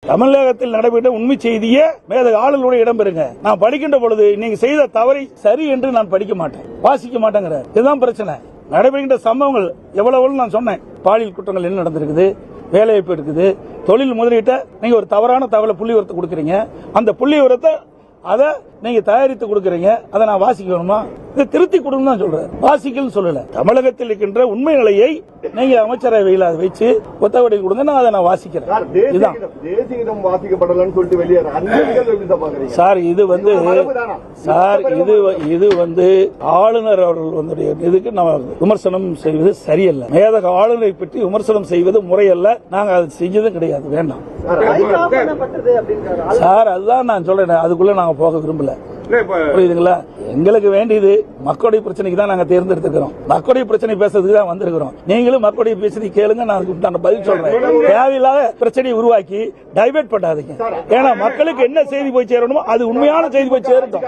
தமிழகத்தில் நடைபெற்ற உண்மை செய்தியே மேத ஆளுநருடைய இடம்பெறுங்க. நான் படிக்கின்ற பொழுது நீங்க செய்த தவறை சரி என்று நான் படிக்க மாட்டேன், வாசிக்க மாட்டேங்கிற. இதுதான் பிரச்சனை. நடைபெறுகின்ற சம்பவங்கள் எவ்வளவு நான் சொன்னேன். பாலியல் குற்றங்கள் என்ன நடந்திருக்குது, வேலைவாய்ப்பு இருக்குது, தொழில் முதலீட்டை நீங்க ஒரு தவறான தகவலை புள்ளி விவரத்தை கொடுக்கறீங்க. அந்த புள்ளி விவரத்தை அதை நீங்க தயாரித்து கொடுக்கறீங்க. அதை நான் வாசிக்கணுமா? இதை திருத்தி கொடுங்க தான் சொல்றேன், வாசிக்கன்னு சொல்லல. தமிழகத்தில் இருக்கின்ற உண்மை நிலையை நீங்க அமைச்சரவையில் அதை வச்சு ஒத்தவடை கொடுங்க, நான் அதை நான் வாசிக்கிறேன். சார் இது வந்து இது வந்து ஆளுநர் அவர்கள் இதுக்கு நம்ம விமர்சனம் செய்வது சரியல்ல. மேதக ஆளுநரை பற்றி விமர்சனம் செய்வது முறையல்ல. நாங்க அதை செஞ்சதும் கிடையாது, வேண்டாம் சார். அதுதான் நான் சொல்றேன், அதுக்குள்ள நாங்க போக விரும்பல. புரியுதுங்களா? எங்களுக்கு வேண்டியது மக்களுடைய பிரச்சனைக்கு தான் நாங்க தேர்ந்தெடுத்துக்கிறோம். மக்களுடைய பிரச்சனை பேசுறதுக்கு தான் வந்திருக்கிறோம். நீங்களும் மக்களுடைய பிரச்சனை கேளுங்க, நான் பதில் சொல்றேன். தேவையில்லாத பிரச்சனையை உருவாக்கி டைவர்ட் பண்ணாதீங்க. ஏன்னா மக்களுக்கு என்ன செய்தி போய் சேரணுமோ அது உண்மையான செய்தி போய் சேரட்டும்.